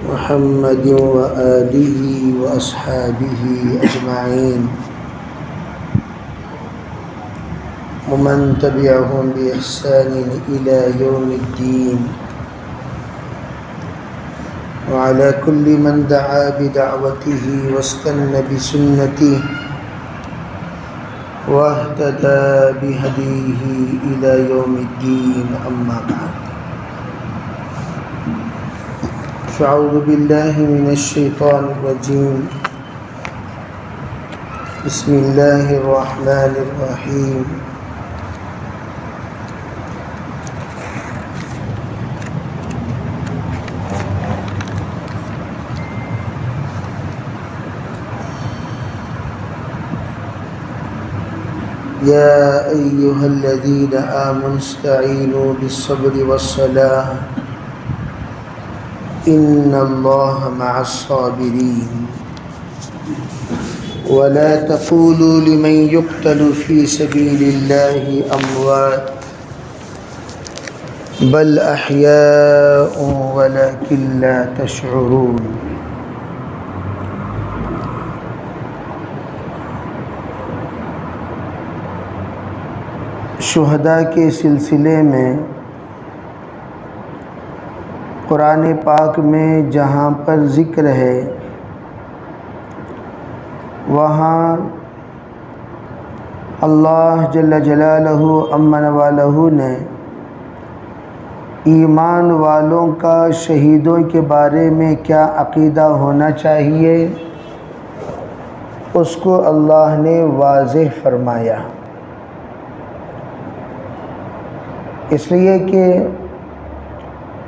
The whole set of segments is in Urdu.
محمد وآله وأصحابه أجمعين ومن تبعهم بإحسان إلى يوم الدين وعلى كل من دعا بدعوته واستنى بسنته واهتدى بهديه إلى يوم الدين أما بعد فأعوذ بالله من الشيطان الرجيم بسم الله الرحمن الرحيم يا أيها الذين آمنوا استعينوا بالصبر والصلاة إن الله مع الصابرين ولا تقولوا لمن يقتل في سبيل الله أموات بل أحياء ولكن لا تشعرون شہداء کے سلسلے میں قرآن پاک میں جہاں پر ذکر ہے وہاں اللہ جل جلالہ امن والہ نے ایمان والوں کا شہیدوں کے بارے میں کیا عقیدہ ہونا چاہیے اس کو اللہ نے واضح فرمایا، اس لیے کہ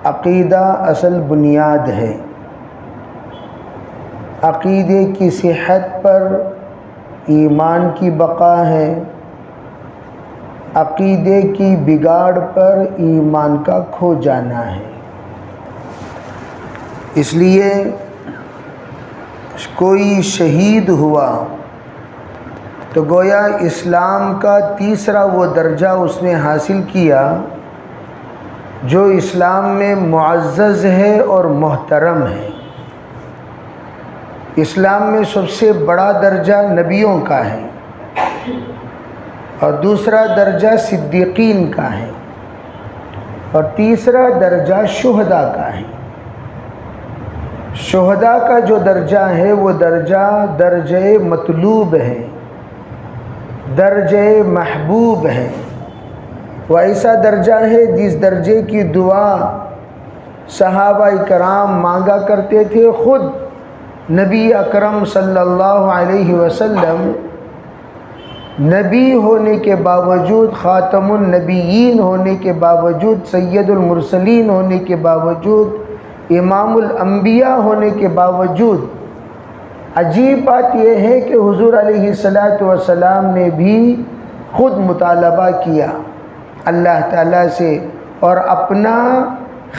عقیدہ اصل بنیاد ہے۔ عقیدے کی صحت پر ایمان کی بقا ہے، عقیدے کی بگاڑ پر ایمان کا کھو جانا ہے۔ اس لیے کوئی شہید ہوا تو گویا اسلام کا تیسرا وہ درجہ اس نے حاصل کیا جو اسلام میں معزز ہے اور محترم ہے۔ اسلام میں سب سے بڑا درجہ نبیوں کا ہے اور دوسرا درجہ صدیقین کا ہے اور تیسرا درجہ شہداء کا ہے۔ شہداء کا جو درجہ ہے وہ درجہ مطلوب ہے، درجہ محبوب ہے۔ وہ ایسا درجہ ہے جس درجے کی دعا صحابہ کرام مانگا کرتے تھے۔ خود نبی اکرم صلی اللہ علیہ وسلم نبی ہونے کے باوجود، خاتم النبیین ہونے کے باوجود، سید المرسلین ہونے کے باوجود، امام الانبیاء ہونے کے باوجود، عجیب بات یہ ہے کہ حضور علیہ السلام نے بھی خود مطالبہ کیا اللہ تعالیٰ سے اور اپنا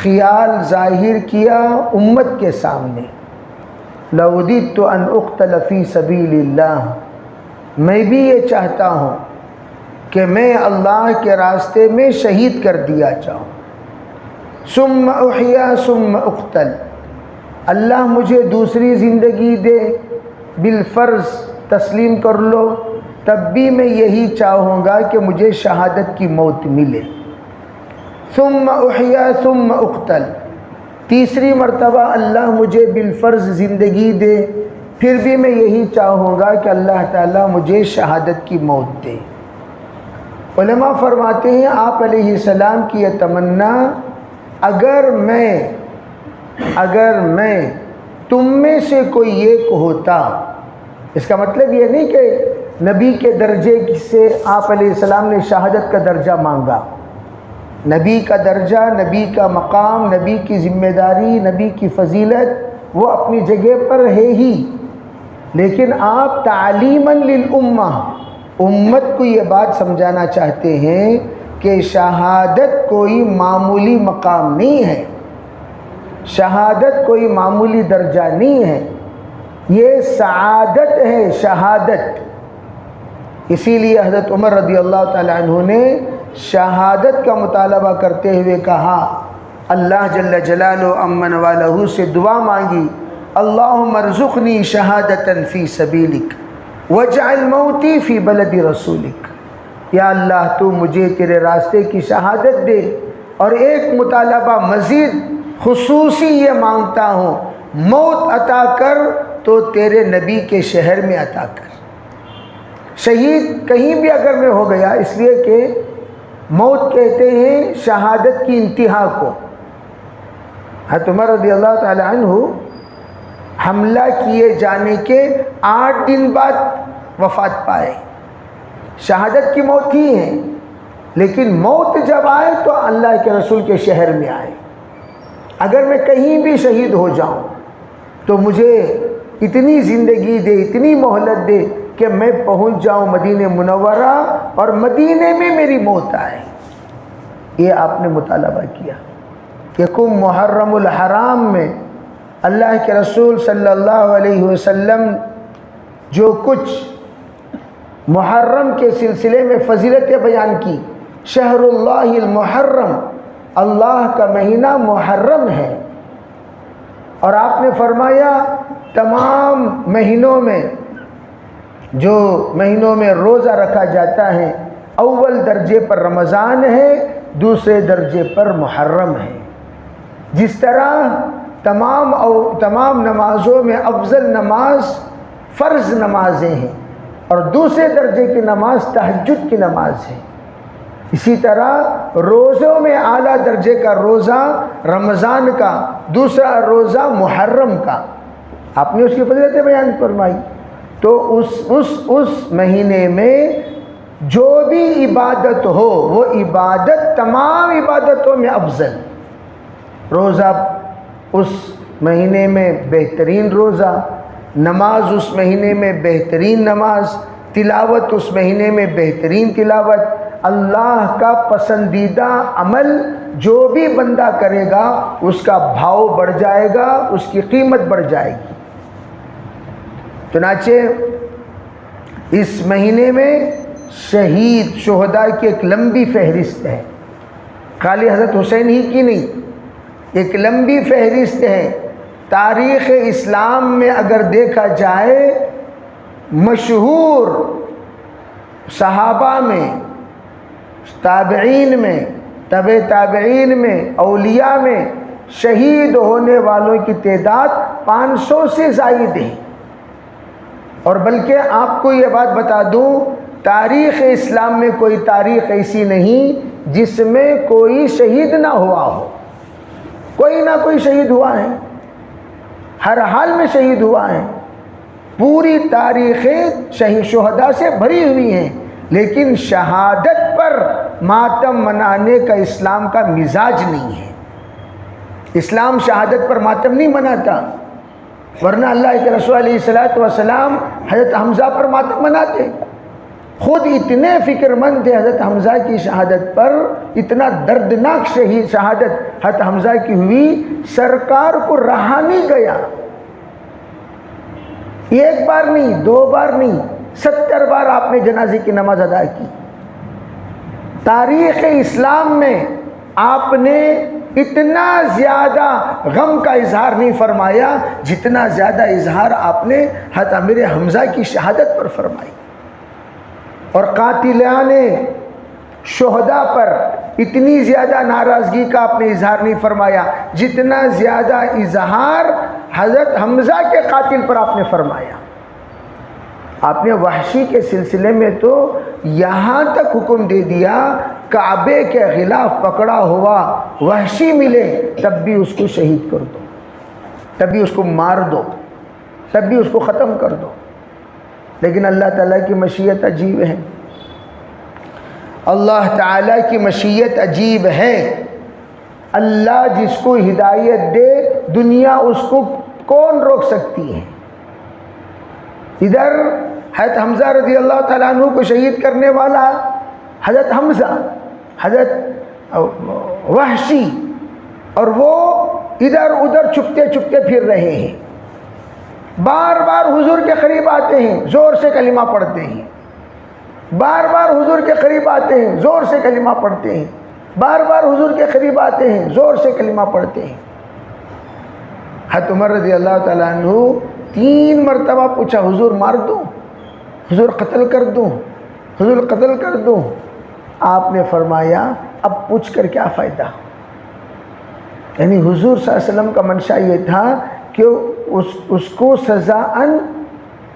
خیال ظاہر کیا امت کے سامنے، لَوَدِدْتُ أَنْ أُقْتَلَ فِي سَبِيلِ اللَّهِ، میں بھی یہ چاہتا ہوں کہ میں اللہ کے راستے میں شہید کر دیا جاؤں۔ ثُمَّ أُحْيَا ثُمَّ أُقْتَلْ، اللہ مجھے دوسری زندگی دے، بالفرض تسلیم کر لو، تب بھی میں یہی چاہوں گا کہ مجھے شہادت کی موت ملے۔ ثم احیا ثم اقتل، تیسری مرتبہ اللہ مجھے بالفرض زندگی دے، پھر بھی میں یہی چاہوں گا کہ اللہ تعالیٰ مجھے شہادت کی موت دے۔ علماء فرماتے ہیں آپ علیہ السلام کی یہ تمنا، اگر میں تم میں سے کوئی ایک ہوتا، اس کا مطلب یہ نہیں کہ نبی کے درجے سے آپ علیہ السلام نے شہادت کا درجہ مانگا۔ نبی کا درجہ، نبی کا مقام، نبی کی ذمہ داری، نبی کی فضیلت وہ اپنی جگہ پر ہے ہی، لیکن آپ تعلیماً للامہ امت کو یہ بات سمجھانا چاہتے ہیں کہ شہادت کوئی معمولی مقام نہیں ہے، شہادت کوئی معمولی درجہ نہیں ہے، یہ سعادت ہے، شہادت۔ اسی لیے حضرت عمر رضی اللہ تعالی عنہ نے شہادت کا مطالبہ کرتے ہوئے کہا اللہ جل جلالہ امن والہ سے دعا مانگی، اللہم ارزقنی شہادتا فی سبیلک واجعل موتی فی بلد رسولک۔ یا اللہ تو مجھے تیرے راستے کی شہادت دے، اور ایک مطالبہ مزید خصوصی یہ مانگتا ہوں، موت عطا کر تو تیرے نبی کے شہر میں عطا کر۔ شہید کہیں بھی اگر میں ہو گیا، اس لیے کہ موت کہتے ہیں شہادت کی انتہا کو۔ حضرت عمر رضی اللہ تعالی عنہ حملہ کیے جانے کے 8 دن بعد وفات پائے، شہادت کی موت ہی ہے، لیکن موت جب آئے تو اللہ کے رسول کے شہر میں آئے۔ اگر میں کہیں بھی شہید ہو جاؤں تو مجھے اتنی زندگی دے، اتنی مہلت دے کہ میں پہنچ جاؤں مدینہ منورہ اور مدینے میں میری موت آئے۔ یہ آپ نے مطالبہ کیا۔ یکم محرم الحرام میں اللہ کے رسول صلی اللہ علیہ وسلم جو کچھ محرم کے سلسلے میں فضیلتیں بیان کی، شہر اللہ المحرم، اللہ کا مہینہ محرم ہے، اور آپ نے فرمایا تمام مہینوں میں جو مہینوں میں روزہ رکھا جاتا ہے، اول درجے پر رمضان ہے، دوسرے درجے پر محرم ہے۔ جس طرح تمام نمازوں میں افضل نماز فرض نمازیں ہیں، اور دوسرے درجے کی نماز تہجد کی نماز ہے، اسی طرح روزوں میں اعلیٰ درجے کا روزہ رمضان کا، دوسرا روزہ محرم کا۔ آپ نے اس کی فضیلتیں بیان فرمائی۔ تو اس مہینے میں جو بھی عبادت ہو، وہ عبادت تمام عبادتوں میں افضل۔ روزہ اس مہینے میں بہترین روزہ، نماز اس مہینے میں بہترین نماز، تلاوت اس مہینے میں بہترین تلاوت، اللہ کا پسندیدہ عمل جو بھی بندہ کرے گا اس کا بھاؤ بڑھ جائے گا، اس کی قیمت بڑھ جائے گی۔ چنانچہ اس مہینے میں شہید شہداء کی ایک لمبی فہرست ہے، خالی حضرت حسین ہی کی نہیں، ایک لمبی فہرست ہے۔ تاریخ اسلام میں اگر دیکھا جائے، مشہور صحابہ میں، تابعین میں، تبع تابعین میں، اولیاء میں شہید ہونے والوں کی تعداد 500 سے زائد ہے۔ اور بلکہ آپ کو یہ بات بتا دوں، تاریخ اسلام میں کوئی تاریخ ایسی نہیں جس میں کوئی شہید نہ ہوا ہو، کوئی نہ کوئی شہید ہوا ہے، ہر حال میں شہید ہوا ہے۔ پوری تاریخیں شہداء سے بھری ہوئی ہیں، لیکن شہادت پر ماتم منانے کا اسلام کا مزاج نہیں ہے۔ اسلام شہادت پر ماتم نہیں مناتا، ورنہ اللہ کے رسول علیہ السلام حضرت حمزہ پر ماتم مناتے، خود اتنے فکر مند تھے حضرت حمزہ کی شہادت پر، اتنا دردناک شہادت حضرت حمزہ کی ہوئی، سرکار کو رہا نہیں گیا، ایک بار نہیں، 2 بار نہیں، 70 بار آپ نے جنازے کی نماز ادا کی۔ تاریخ اسلام میں آپ نے اتنا زیادہ غم کا اظہار نہیں فرمایا جتنا زیادہ اظہار آپ نے حضرت امیر حمزہ کی شہادت پر فرمائی، اور قاتلان شہداء پر اتنی زیادہ ناراضگی کا آپ نے اظہار نہیں فرمایا جتنا زیادہ اظہار حضرت حمزہ کے قاتل پر آپ نے فرمایا۔ آپ نے وحشی کے سلسلے میں تو یہاں تک حکم دے دیا، کعبے کے خلاف پکڑا ہوا وحشی ملے تب بھی اس کو شہید کر دو، تب بھی اس کو مار دو، تب بھی اس کو ختم کر دو۔ لیکن اللہ تعالیٰ کی مشیت عجیب ہے، اللہ تعالیٰ کی مشیت عجیب ہے۔ اللہ جس کو ہدایت دے، دنیا اس کو کون روک سکتی ہے؟ ادھر حضرت حمزہ رضی اللہ تعالیٰ عنہ کو شہید کرنے والا حضرت حمزہ، حضرت وحشی، اور وہ ادھر ادھر چھپتے چھپتے پھر رہے ہیں، بار بار حضور کے قریب آتے ہیں، زور سے کلمہ پڑھتے ہیں، بار بار حضور کے قریب آتے ہیں، زور سے کلمہ پڑھتے ہیں، بار بار حضور کے قریب آتے ہیں، زور سے کلمہ پڑھتے ہیں۔ حضرت عمر رضی اللہ تعالیٰ عنہ 3 مرتبہ پوچھا حضور مار دوں، حضور قتل کر دوں، حضور قتل کر دوں؟ آپ نے فرمایا اب پوچھ کر کیا فائدہ؟ یعنی حضور صلی اللہ علیہ وسلم کا منشا یہ تھا کہ اس کو سزاً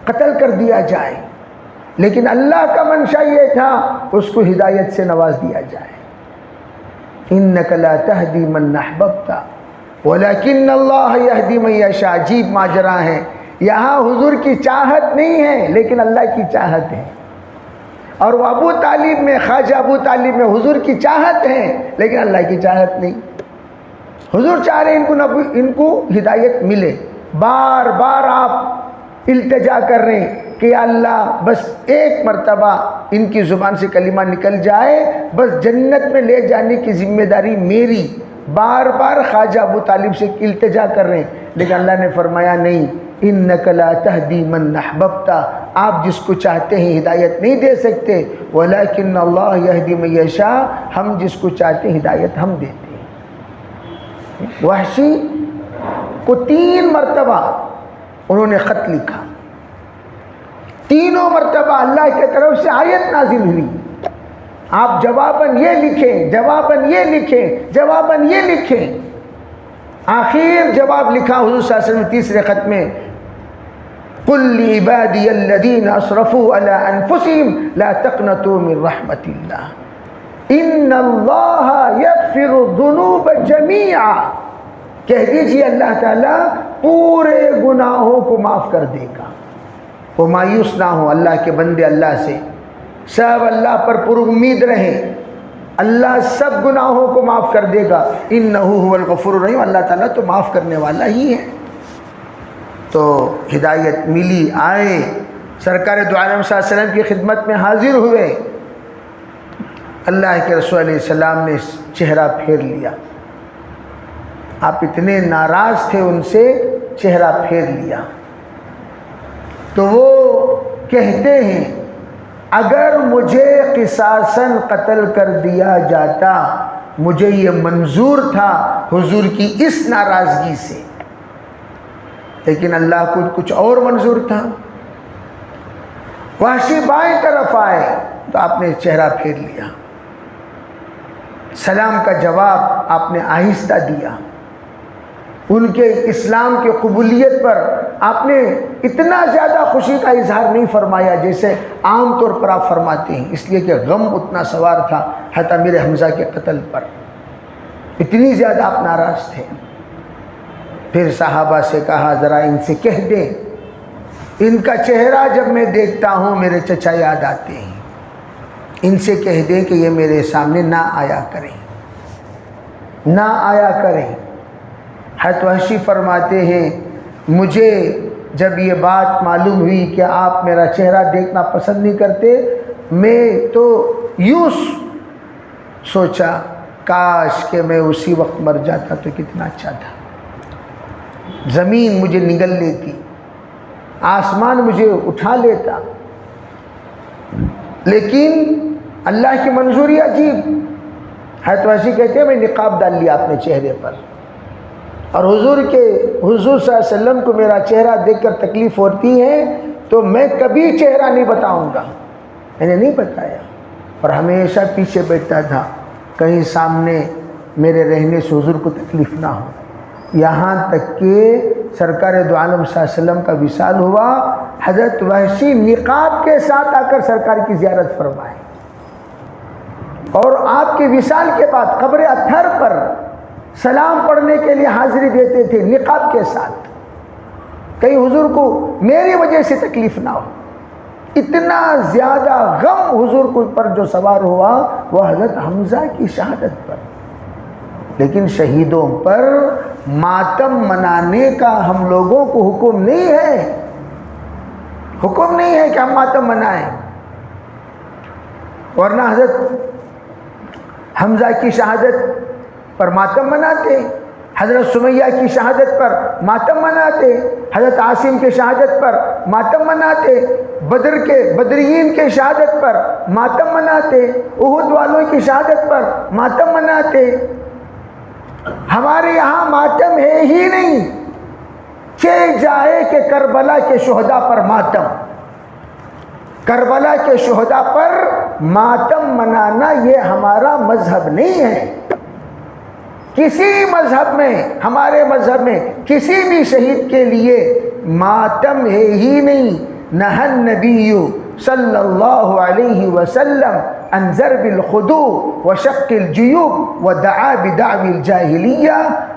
قتل کر دیا جائے، لیکن اللہ کا منشا یہ تھا اس کو ہدایت سے نواز دیا جائے۔ انک لا تہدی من احببت ولکن اللہ یہدی من یشاء۔ عجیب ماجرا ہے، یہاں حضور کی چاہت نہیں ہے لیکن اللہ کی چاہت ہے، اور وہ ابو طالب میں، خواجہ ابو طالب میں حضور کی چاہت ہے لیکن اللہ کی چاہت نہیں۔ حضور چاہ رہے ان کو ہدایت ملے، بار بار آپ التجا کر رہے ہیں کہ یا اللہ بس ایک مرتبہ ان کی زبان سے کلمہ نکل جائے، بس جنت میں لے جانے کی ذمہ داری میری۔ بار بار خواجہ ابو طالب سے التجا کر رہے ہیں، لیکن اللہ نے فرمایا نہیں، انک لا تہدی من احببت، آپ جس کو چاہتے ہیں ہدایت نہیں دے سکتے، ولکن اللہ یہدی من یشاء، ہم جس کو چاہتے ہیں ہدایت ہم دیتے ہیں۔ وحشی کو 3 مرتبہ انہوں نے خط لکھا، تینوں مرتبہ اللہ کی طرف سے آیت نازل ہوئی، آپ جواباً یہ لکھیں، جواباً یہ لکھیں، جواباً یہ لکھیں۔ آخر جواب لکھا حضور صلی اللہ علیہ وسلم تیسرے خط میں، قل لعبادی الذین اسرفوا علی انفسہم لا تقنطوا من رحمت اللہ ان اللہ یغفر الذنوب جمیعا۔ کہہ دیجیے اللہ تعالیٰ پورے گناہوں کو معاف کر دے گا۔ وہ مایوس نہ ہو اللہ کے بندے، اللہ سے سب اللہ پر پر امید رہیں، اللہ سب گناہوں کو معاف کر دے گا۔ انہ هو الغفور الرحیم، اللہ تعالیٰ تو معاف کرنے والا ہی ہے۔ تو ہدایت ملی، آئے سرکار دو عالم صلی اللہ علیہ وسلم کی خدمت میں حاضر ہوئے، اللہ کے رسول علیہ السلام نے چہرہ پھیر لیا، آپ اتنے ناراض تھے ان سے، چہرہ پھیر لیا۔ تو وہ کہتے ہیں اگر مجھے قصاصاً قتل کر دیا جاتا، مجھے یہ منظور تھا حضور کی اس ناراضگی سے، لیکن اللہ کو کچھ اور منظور تھا۔ وحشی بائیں طرف آئے تو آپ نے چہرہ پھیر لیا، سلام کا جواب آپ نے آہستہ دیا، ان کے اسلام کے قبولیت پر آپ نے اتنا زیادہ خوشی کا اظہار نہیں فرمایا جیسے عام طور پر آپ فرماتے ہیں، اس لیے کہ غم اتنا سوار تھا حضرت امیر حمزہ کے قتل پر، اتنی زیادہ آپ ناراض تھے۔ پھر صحابہ سے کہا ذرا ان سے کہہ دیں، ان کا چہرہ جب میں دیکھتا ہوں میرے چچا یاد آتے ہیں، ان سے کہہ دیں کہ یہ میرے سامنے نہ آیا کریں، نہ آیا کریں۔ حضرت وحشی فرماتے ہیں مجھے جب یہ بات معلوم ہوئی کہ آپ میرا چہرہ دیکھنا پسند نہیں کرتے، میں تو یوں سوچا کاش کہ میں اسی وقت مر جاتا تو کتنا اچھا تھا، زمین مجھے نگل لیتی، آسمان مجھے اٹھا لیتا، لیکن اللہ کی منظوری عجیب۔ حضرت وحشی کہتے ہیں میں نقاب ڈال لیا اپنے چہرے پر، اور حضور صلی اللہ علیہ وسلم کو میرا چہرہ دیکھ کر تکلیف ہوتی ہے تو میں کبھی چہرہ نہیں بتاؤں گا، میں نے نہیں بتایا، اور ہمیشہ پیچھے بیٹھتا تھا کہیں سامنے میرے رہنے سے حضور کو تکلیف نہ ہو، یہاں تک کہ سرکار دو عالم صلی اللہ علیہ وسلم کا وصال ہوا، حضرت وحشی نقاب کے ساتھ آ کر سرکار کی زیارت فرمائے، اور آپ کے وصال کے بعد قبر اطہر پر سلام پڑھنے کے لیے حاضری دیتے تھے نقاب کے ساتھ، کہیں حضور کو میری وجہ سے تکلیف نہ ہو۔ اتنا زیادہ غم حضور کو پر جو سوار ہوا وہ حضرت حمزہ کی شہادت پر، لیکن شہیدوں پر ماتم منانے کا ہم لوگوں کو حکم نہیں ہے، حکم نہیں ہے کہ ہم ماتم منائیں، ورنہ حضرت حمزہ کی شہادت پر ماتم مناتے، حضرت سمیہ کی شہادت پر ماتم مناتے، حضرت عاصم کے شہادت پر ماتم مناتے، بدر کے بدریین کے شہادت پر ماتم مناتے، احد والوں کی شہادت پر ماتم مناتے۔ ہمارے یہاں ماتم ہے ہی نہیں، چل جائے کہ کربلا کے شہداء پر ماتم، کربلا کے شہداء پر ماتم منانا یہ ہمارا مذہب نہیں ہے۔ کسی مذہب میں، ہمارے مذہب میں کسی بھی شہید کے لیے ماتم ہے ہی نہیں۔ نہى النبی صلی اللہ علیہ وسلم عن ضرب الخدود وشق الجیوب ودعا بدعوی الجاہلیہ،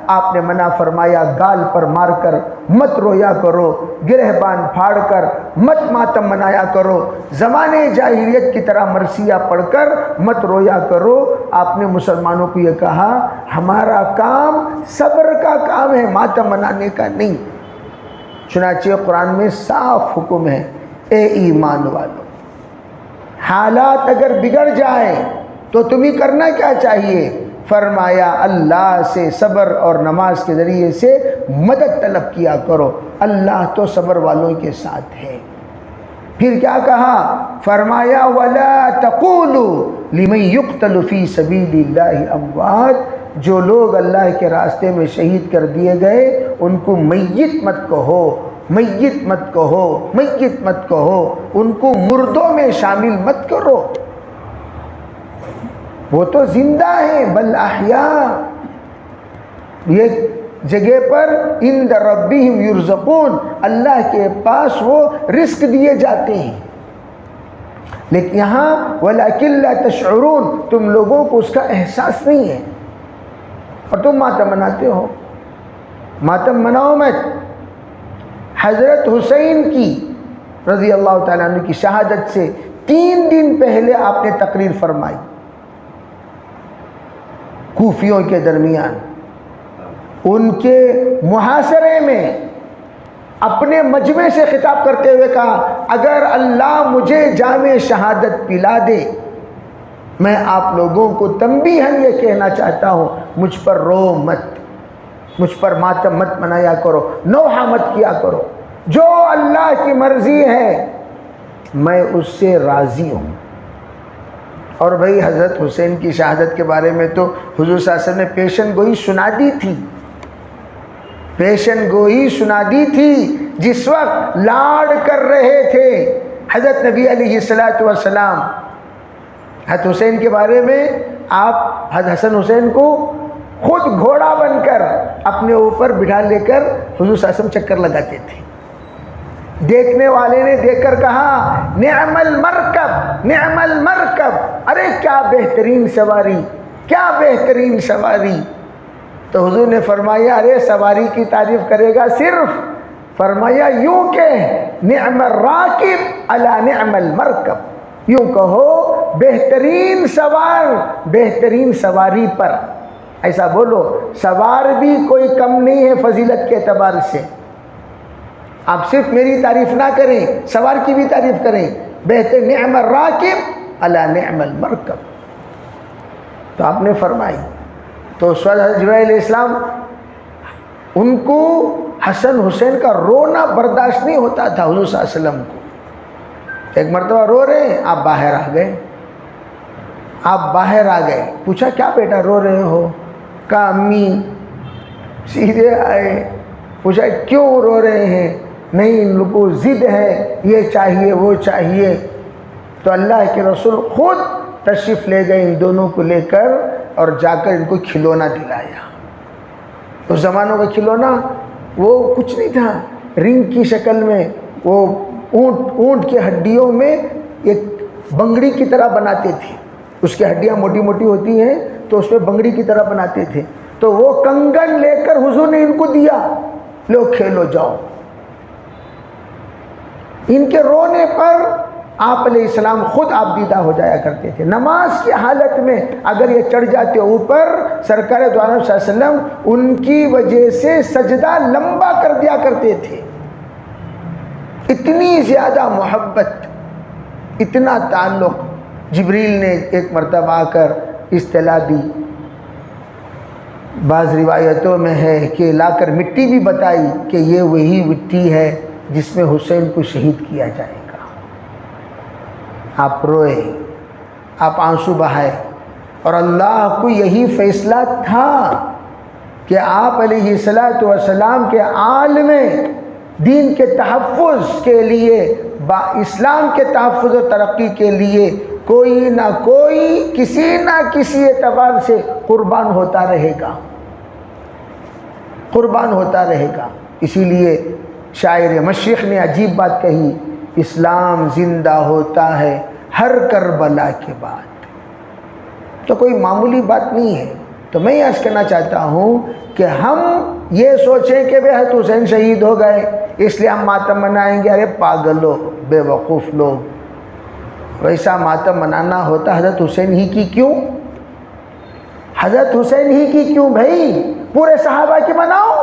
آپ نے منع فرمایا گال پر مار کر مت رویا کرو، گرہبان پھاڑ کر مت ماتم منایا کرو، زمانے جاہلیت کی طرح مرثیہ پڑھ کر مت رویا کرو۔ آپ نے مسلمانوں کو یہ کہا ہمارا کام صبر کا کام ہے، ماتم منانے کا نہیں۔ چنانچہ قرآن میں صاف حکم ہے، اے ایمان والو، حالات اگر بگڑ جائیں تو تمہیں کرنا کیا چاہیے؟ فرمایا اللہ سے صبر اور نماز کے ذریعے سے مدد طلب کیا کرو، اللہ تو صبر والوں کے ساتھ ہے۔ پھر کیا کہا؟ فرمایا وَلَا تَقُولُوا لِمَنْ يُقْتَلُ فِي سَبِيلِ اللَّهِ أَمْوَاتٌ، جو لوگ اللہ کے راستے میں شہید کر دیے گئے ان کو میت مت کہو، میت مت کہو، میت مت کہو، ان کو مردوں میں شامل مت کرو، وہ تو زندہ ہیں، بل احیاء۔ یہ جگہ پر عند ربہم یرزقون، اللہ کے پاس وہ رزق دیے جاتے ہیں، لیکن یہاں وَلَكِنْ لَا تَشْعُرُونَ، تم لوگوں کو اس کا احساس نہیں ہے اور تم ماتم مناتے ہو۔ ماتم مناؤ مت۔ حضرت حسین کی رضی اللہ تعالیٰ عنہ کی شہادت سے 3 دن پہلے آپ نے تقریر فرمائی کوفیوں کے درمیان، ان کے محاصرے میں اپنے مجمع سے خطاب کرتے ہوئے کہا اگر اللہ مجھے جام شہادت پلا دے، میں آپ لوگوں کو تنبیہاً یہ کہنا چاہتا ہوں مجھ پر رو مت، مجھ پر ماتم مت منایا کرو، نوحہ مت کیا کرو، جو اللہ کی مرضی ہے میں اس سے راضی ہوں۔ اور بھئی حضرت حسین کی شہادت کے بارے میں تو حضور صلی اللہ علیہ وسلم نے پیشن گوئی سنا دی تھی، پیشن گوئی سنا دی تھی۔ جس وقت لاڑ کر رہے تھے حضرت نبی علیہ السلام حضرت حسین کے بارے میں، آپ حضرت حسن حسین کو خود گھوڑا بن کر اپنے اوپر بٹھا لے کر حضور صلی اللہ علیہ وسلم چکر لگاتے تھے۔ دیکھنے والے نے دیکھ کر کہا نعم المرکب، نعم المرکب، ارے کیا بہترین سواری، کیا بہترین سواری۔ تو حضور نے فرمایا ارے سواری کی تعریف کرے گا صرف، فرمایا یوں کہ نعم الراکب علی نعم المرکب، یوں کہو بہترین سوار بہترین سواری پر، ایسا بولو۔ سوار بھی کوئی کم نہیں ہے فضیلت کے اعتبار سے، آپ صرف میری تعریف نہ کریں، سوار کی بھی تعریف کریں، بہتر نعم الراکب علی نعم المرکب۔ تو آپ نے فرمائی، تو اس وقت حضرت جبرائیل علیہ السلام ان کو حسن حسین کا رونا برداشت نہیں ہوتا تھا حضور صلی اللہ علیہ وسلم کو۔ ایک مرتبہ رو رہے ہیں، آپ باہر آ گئے، آپ باہر آ گئے، پوچھا کیا بیٹا رو رہے ہو؟ کہا امی، سیدھے آئے، پوچھا کیوں رو رہے ہیں؟ نہیں ان لوگوں کو ضد ہے، یہ چاہیے وہ چاہیے۔ تو اللہ کے رسول خود تشریف لے گئے ان دونوں کو لے کر اور جا کر ان کو کھلونا دلایا۔ اس زمانوں کا کھلونا وہ کچھ نہیں تھا، رنگ کی شکل میں، وہ اونٹ کے ہڈیوں میں ایک بنگڑی کی طرح بناتے تھے، اس کی ہڈیاں موٹی موٹی ہوتی ہیں تو اس میں بنگڑی کی طرح بناتے تھے، تو وہ کنگن لے کر حضور نے ان کو دیا، لو کھیلو جاؤ۔ ان کے رونے پر آپ علیہ السلام خود آپ دیدہ ہو جایا کرتے تھے۔ نماز کی حالت میں اگر یہ چڑھ جاتے اوپر، سرکار دو عالم صلی اللہ علیہ وسلم ان کی وجہ سے سجدہ لمبا کر دیا کرتے تھے۔ اتنی زیادہ محبت، اتنا تعلق۔ جبریل نے ایک مرتبہ آ کر اصطلاح دی، بعض روایتوں میں ہے کہ لا کر مٹی بھی بتائی کہ یہ وہی مٹی ہے جس میں حسین کو شہید کیا جائے گا۔ آپ روئے، آپ آنسو بہائے، اور اللہ کو یہی فیصلہ تھا کہ آپ علیہ السلام کے عالم دین کے تحفظ کے لیے، اسلام کے تحفظ و ترقی کے لیے کوئی نہ کوئی کسی نہ کسی اعتبار سے قربان ہوتا رہے گا، قربان ہوتا رہے گا۔ اسی لیے شاعر مشرق نے عجیب بات کہی، اسلام زندہ ہوتا ہے ہر کربلا کے بعد۔ تو کوئی معمولی بات نہیں ہے۔ تو میں یہ عرض کرنا چاہتا ہوں کہ ہم یہ سوچیں کہ بے حضرت حسین شہید ہو گئے اس لیے ہم ماتم منائیں گے۔ ارے پاگلو، بے وقوف لوگ، ویسا ماتم منانا ہوتا حضرت حسین ہی کی کیوں؟ حضرت حسین ہی کی کیوں بھائی؟ پورے صحابہ کی مناؤ۔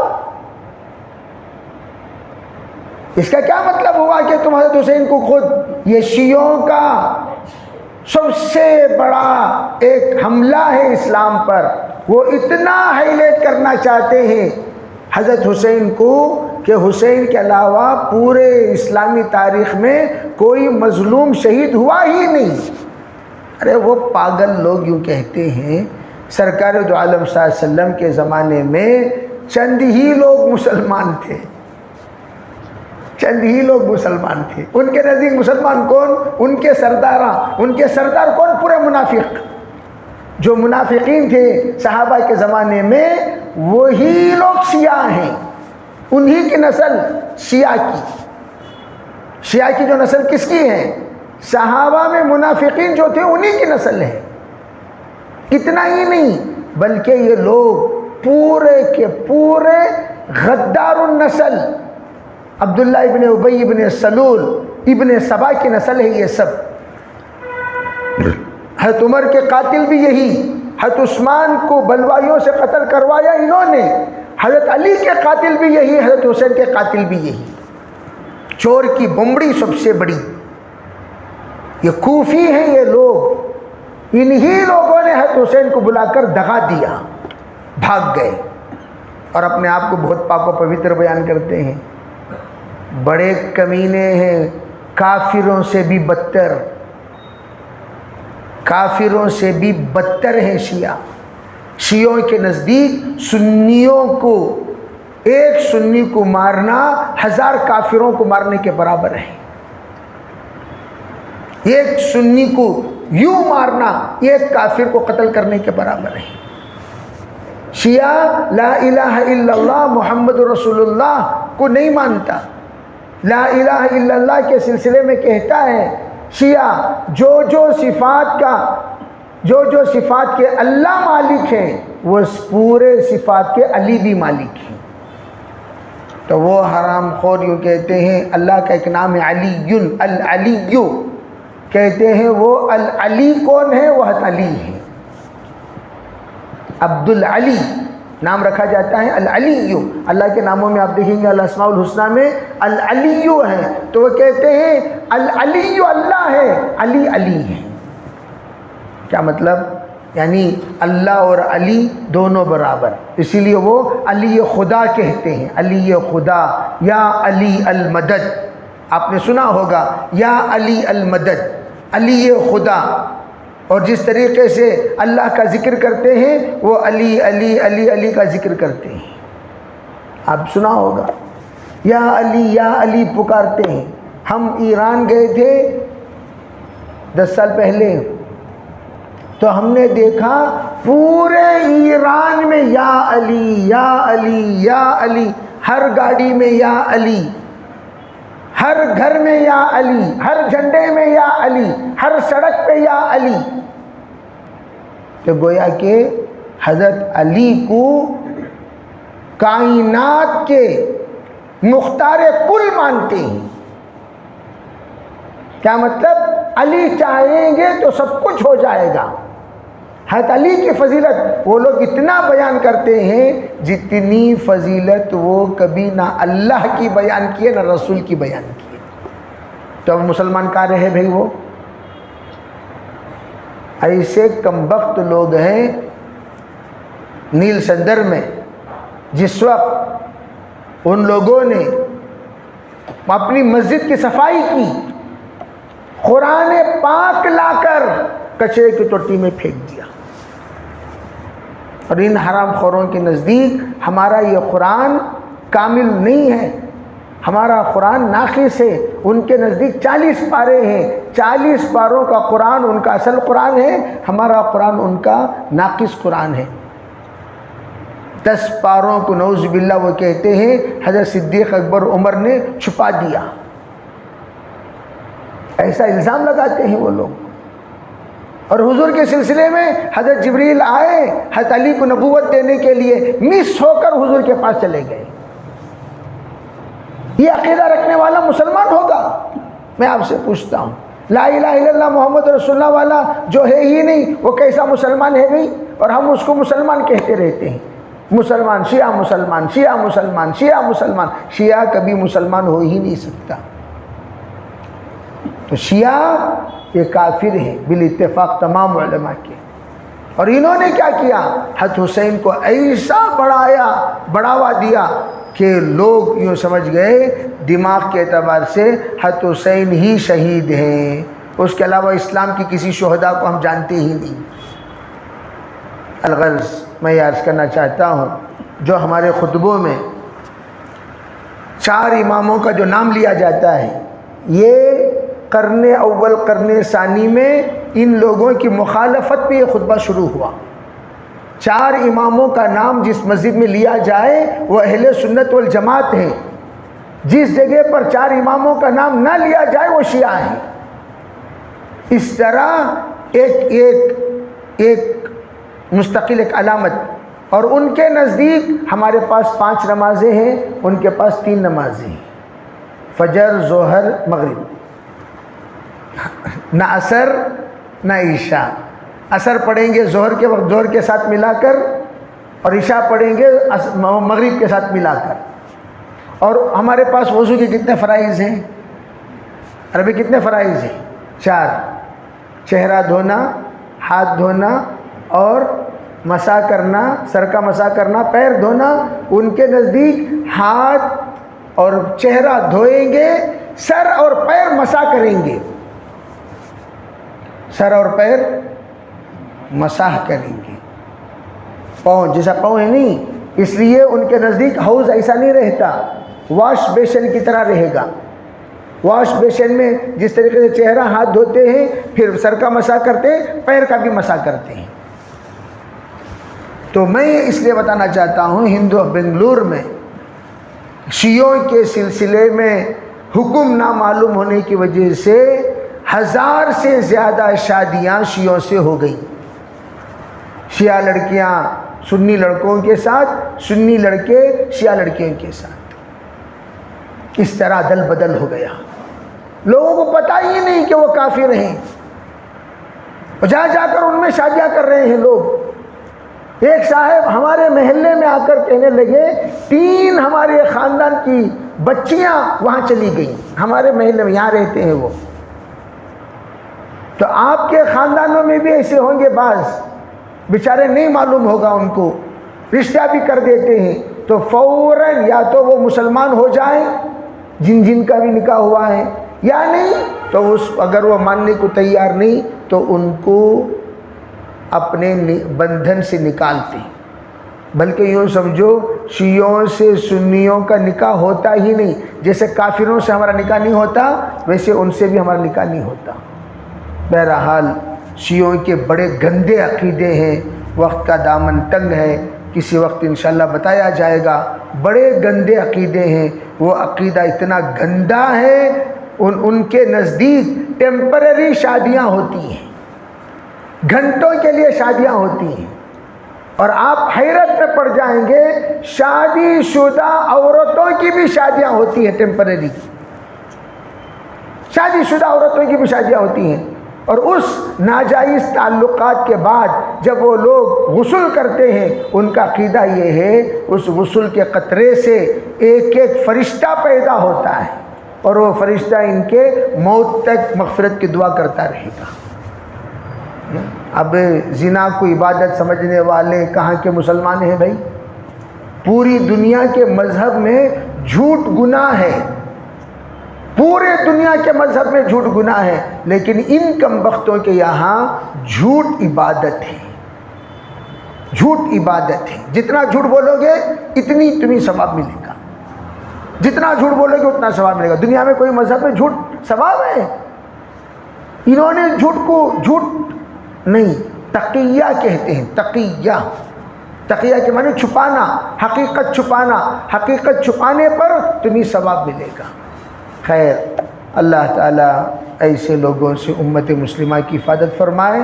اس کا کیا مطلب ہوا کہ تم حضرت حسین کو خود، یہ شیعوں کا سب سے بڑا ایک حملہ ہے اسلام پر، وہ اتنا ہائی لائٹ کرنا چاہتے ہیں حضرت حسین کو کہ حسین کے علاوہ پورے اسلامی تاریخ میں کوئی مظلوم شہید ہوا ہی نہیں۔ ارے وہ پاگل لوگ یوں کہتے ہیں سرکار دو عالم صلی اللہ علیہ وسلم کے زمانے میں چند ہی لوگ مسلمان تھے، چند ہی لوگ مسلمان تھے۔ ان کے نزدیک مسلمان کون؟ ان کے سرداراں، ان کے سردار کون؟ پورے منافق۔ جو منافقین تھے صحابہ کے زمانے میں وہی لوگ شیعہ ہیں، انہی کی نسل شیعہ کی۔ شیعہ کی جو نسل کس کی ہے؟ صحابہ میں منافقین جو تھے انہی کی نسل ہے۔ اتنا ہی نہیں بلکہ یہ لوگ پورے کے پورے غدار النسل، عبداللہ ابن ابی ابن سلول ابن سبا کی نسل ہے یہ سب۔ حضرت عمر کے قاتل بھی یہی، حضرت عثمان کو بلوائیوں سے قتل کروایا انہوں نے، حضرت علی کے قاتل بھی یہی، حضرت حسین کے قاتل بھی یہی۔ چور کی بمبڑی سب سے بڑی یہ کوفی ہیں یہ لوگ، انہی لوگوں نے حضرت حسین کو بلا کر دغا دیا، بھاگ گئے اور اپنے آپ کو بہت پاک و پوتر بیان کرتے ہیں۔ بڑے کمینے ہیں، کافروں سے بھی بدتر، کافروں سے بھی بدتر ہیں شیعہ۔ شیعوں کے نزدیک سنیوں کو، ایک سنی کو مارنا 1000 کافروں کو مارنے کے برابر ہے۔ ایک سنی کو یوں مارنا ایک کافر کو قتل کرنے کے برابر ہے۔ شیعہ لا الہ الا اللہ محمد رسول اللہ کو نہیں مانتا، لا الہ الا اللہ کے سلسلے میں کہتا ہے شیعہ جو صفات کے اللہ مالک ہیں وہ پورے صفات کے علی بھی مالک ہیں۔ تو وہ حرام خور یوں کہتے ہیں اللہ کا ایک نام ہے علی، العلی کہتے ہیں وہ العلی کون ہے؟ وہ علی ہے، عبد العلی نام رکھا جاتا ہے العلی۔ اللہ کے ناموں میں آپ دیکھیں گے الاسماء الحسنی میں العلی ہے، تو وہ کہتے ہیں العلی اللہ ہے، علی علی ہے۔ کیا مطلب؟ یعنی اللہ اور علی دونوں برابر، اسی لیے وہ علی خدا کہتے ہیں، علی خدا، یا علی المدد۔ آپ نے سنا ہوگا یا علی المدد، علی خدا۔ اور جس طریقے سے اللہ کا ذکر کرتے ہیں وہ علی علی علی علی کا ذکر کرتے ہیں، آپ سنا ہوگا یا علی پکارتے ہیں۔ ہم ایران گئے تھے 10 سال پہلے، تو ہم نے دیکھا پورے ایران میں یا علی یا علی یا علی، ہر گاڑی میں یا علی، ہر گھر میں یا علی، ہر جھنڈے میں یا علی، ہر سڑک پہ یا علی۔ تو گویا کہ حضرت علی کو کائنات کے مختار کل مانتے ہیں۔ کیا مطلب؟ علی چاہیں گے تو سب کچھ ہو جائے گا۔ حضرت علی کی فضیلت وہ لوگ اتنا بیان کرتے ہیں جتنی فضیلت وہ کبھی نہ اللہ کی بیان کیے نہ رسول کی بیان کیے۔ تو اب مسلمان کہاں رہے بھائی؟ وہ ایسے کمبخت لوگ ہیں نیل صدر میں جس وقت ان لوگوں نے اپنی مسجد کی صفائی کی، قرآن پاک لا کر کچرے کی ٹوٹی میں پھینک دیا، اور ان حرام خوروں کے نزدیک ہمارا یہ قرآن کامل نہیں ہے، ہمارا قرآن ناقص ہے۔ ان کے نزدیک 40 پارے ہیں، 40 پاروں کا قرآن ان کا اصل قرآن ہے، ہمارا قرآن ان کا ناقص قرآن ہے۔ 10 پاروں کو نعوذ باللہ وہ کہتے ہیں حضرت صدیق اکبر عمر نے چھپا دیا، ایسا الزام لگاتے ہیں وہ لوگ۔ اور حضور کے سلسلے میں حضرت جبریل آئے حضرت علی کو نبوت دینے کے لیے، مس ہو کر حضور کے پاس چلے گئے۔ یہ عقیدہ رکھنے والا مسلمان ہوگا؟ میں آپ سے پوچھتا ہوں، لا الہ الا اللہ محمد رسول اللہ والا جو ہے ہی نہیں، وہ کیسا مسلمان ہے بھئی؟ اور ہم اس کو مسلمان کہتے رہتے ہیں، مسلمان، شیعہ مسلمان، شیعہ مسلمان، شیعہ مسلمان۔ شیعہ کبھی مسلمان ہو ہی نہیں سکتا۔ تو شیعہ یہ کافر ہیں بالاتفاق تمام علماء کے۔ اور انہوں نے کیا کیا؟ حضرت حسین کو ایسا بڑھاوا دیا کہ لوگ یوں سمجھ گئے دماغ کے اعتبار سے حضرت حسین ہی شہید ہیں، اس کے علاوہ اسلام کی کسی شہداء کو ہم جانتے ہی نہیں۔ الغرض میں یہ عرض کرنا چاہتا ہوں، جو ہمارے خطبوں میں 4 اماموں کا جو نام لیا جاتا ہے، یہ قرن اول قرن ثانی میں ان لوگوں کی مخالفت پہ یہ خطبہ شروع ہوا۔ 4 اماموں کا نام جس مسجد میں لیا جائے وہ اہل سنت والجماعت ہیں، جس جگہ پر 4 اماموں کا نام نہ لیا جائے وہ شیعہ ہیں۔ اس طرح ایک مستقل ایک علامت، اور ان کے نزدیک ہمارے پاس 5 نمازیں ہیں، ان کے پاس 3 نمازیں ہیں، فجر، ظہر، مغرب، نہ عصر نہ عشاء۔ عصر پڑھیں گے ظہر کے وقت ظہر کے ساتھ ملا کر، اور عشاء پڑھیں گے مغرب کے ساتھ ملا کر۔ اور ہمارے پاس وضو کے کتنے فرائض ہیں؟ عربی کتنے فرائض ہیں؟ 4، چہرہ دھونا، ہاتھ دھونا، اور مسح کرنا، سر کا مسح کرنا، پیر دھونا۔ ان کے نزدیک ہاتھ اور چہرہ دھوئیں گے، سر اور پیر مسح کریں گے، سر اور پیر مسح کریں گے، پاؤں جیسا پاؤں ہے نہیں۔ اس لیے ان کے نزدیک حوض ایسا نہیں رہتا، واش بیسن کی طرح رہے گا۔ واش بیسن میں جس طریقے سے چہرہ ہاتھ دھوتے ہیں، پھر سر کا مسح کرتے ہیں، پیر کا بھی مسح کرتے ہیں۔ تو میں اس لیے بتانا چاہتا ہوں، ہندو بنگلور میں شیعوں کے سلسلے میں حکم نہ معلوم ہونے کی وجہ سے 1000 سے زیادہ شادیاں شیعوں سے ہو گئی۔ شیعہ لڑکیاں سنی لڑکوں کے ساتھ، سنی لڑکے شیعہ لڑکیوں کے ساتھ، اس طرح دل بدل ہو گیا۔ لوگوں کو پتہ ہی نہیں کہ وہ کافر ہیں، جا جا کر ان میں شادیاں کر رہے ہیں لوگ۔ ایک صاحب ہمارے محلے میں آ کر کہنے لگے 3 ہمارے خاندان کی بچیاں وہاں چلی گئیں، ہمارے محلے میں، یہاں رہتے ہیں وہ۔ تو آپ کے خاندانوں میں بھی ایسے ہوں گے، بعض بیچارے نہیں معلوم ہوگا ان کو، رشتہ بھی کر دیتے ہیں، تو فوراً یا تو وہ مسلمان ہو جائیں جن کا بھی نکاح ہوا ہے، یا نہیں تو اگر وہ ماننے کو تیار نہیں تو ان کو اپنے بندھن سے نکالتے۔ بلکہ یوں سمجھو شیعوں سے سنیوں کا نکاح ہوتا ہی نہیں، جیسے کافروں سے ہمارا نکاح نہیں ہوتا ویسے ان سے بھی ہمارا نکاح نہیں ہوتا۔ بہرحال شیعوں کے بڑے گندے عقیدے ہیں، وقت کا دامن تنگ ہے، کسی وقت انشاءاللہ بتایا جائے گا۔ بڑے گندے عقیدے ہیں، وہ عقیدہ اتنا گندا ہے، ان کے نزدیک ٹیمپرری شادیاں ہوتی ہیں، گھنٹوں کے لیے شادیاں ہوتی ہیں، اور آپ حیرت میں پڑ جائیں گے، شادی شدہ عورتوں کی بھی شادیاں ہوتی ہیں، ٹیمپرری شادی شدہ عورتوں کی بھی شادیاں ہوتی ہیں۔ اور اس ناجائز تعلقات کے بعد جب وہ لوگ غسل کرتے ہیں، ان کا عقیدہ یہ ہے اس غسل کے قطرے سے ایک ایک فرشتہ پیدا ہوتا ہے، اور وہ فرشتہ ان کے موت تک مغفرت کی دعا کرتا رہے گا۔ اب زنا کو عبادت سمجھنے والے کہاں کے مسلمان ہیں بھائی؟ پوری دنیا کے مذہب میں جھوٹ گناہ ہے، پورے دنیا کے مذہب میں جھوٹ گناہ ہے، لیکن ان کم بختوں کے یہاں جھوٹ عبادت ہے، جھوٹ عبادت ہے۔ جتنا جھوٹ بولو گے اتنی تمہیں ثواب ملے گا، جتنا جھوٹ بولو گے اتنا ثواب ملے گا۔ دنیا میں کوئی مذہب میں جھوٹ ثواب ہے؟ انہوں نے جھوٹ کو جھوٹ نہیں، تقیہ کہتے ہیں، تقیہ۔ تقیہ کے معنی چھپانا، حقیقت چھپانا، حقیقت چھپانے پر تمہیں ثواب ملے گا۔ خیر، اللہ تعالیٰ ایسے لوگوں سے امت مسلمہ کی حفاظت فرمائے۔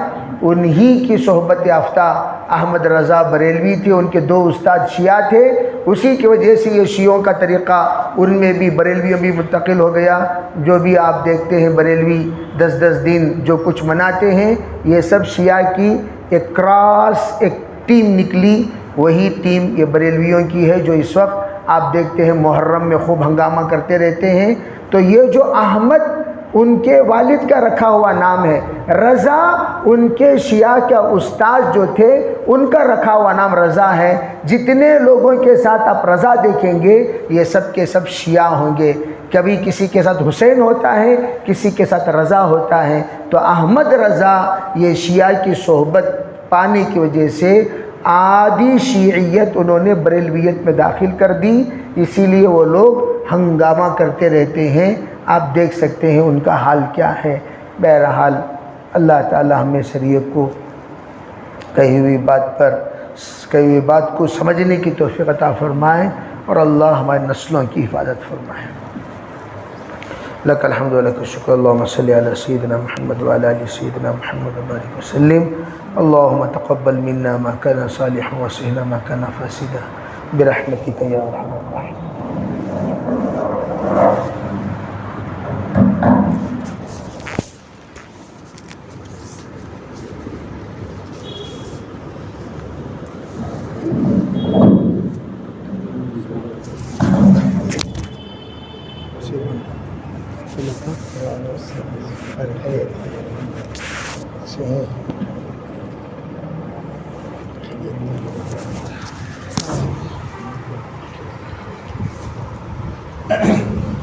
انہی کی صحبت یافتہ احمد رضا بریلوی تھے، ان کے 2 استاد شیعہ تھے، اسی کی وجہ سے یہ شیعوں کا طریقہ ان میں بھی بریلویوں بھی منتقل ہو گیا۔ جو بھی آپ دیکھتے ہیں بریلوی 10 دن جو کچھ مناتے ہیں، یہ سب شیعہ کی ایک کراس ایک ٹیم نکلی، وہی ٹیم یہ بریلویوں کی ہے جو اس وقت آپ دیکھتے ہیں محرم میں خوب ہنگامہ کرتے رہتے ہیں۔ تو یہ جو احمد ان کے والد کا رکھا ہوا نام ہے، رضا ان کے شیعہ کا استاد جو تھے ان کا رکھا ہوا نام رضا ہے۔ جتنے لوگوں کے ساتھ آپ رضا دیکھیں گے یہ سب کے سب شیعہ ہوں گے۔ کبھی کسی کے ساتھ حسین ہوتا ہے، کسی کے ساتھ رضا ہوتا ہے۔ تو احمد رضا یہ شیعہ کی صحبت پانے کی وجہ سے آدھی شیعیت انہوں نے بریلویت میں داخل کر دی، اسی لیے وہ لوگ ہنگامہ کرتے رہتے ہیں۔ آپ دیکھ سکتے ہیں ان کا حال کیا ہے۔ بہرحال اللہ تعالی ہمیں شریعت کو کہی ہوئی بات کو سمجھنے کی توفیق عطا فرمائے، اور اللہ ہماری نسلوں کی حفاظت فرمائے۔ لک الحمد ولک الشکر، اللہم صلی علی سیدنا محمد وعلی آل سیدنا محمد وبارک وسلم۔ اللہم تقبل منا ما کان صالحا وصحنا ما کان فاسدا برحمتک یا ارحم الراحمین۔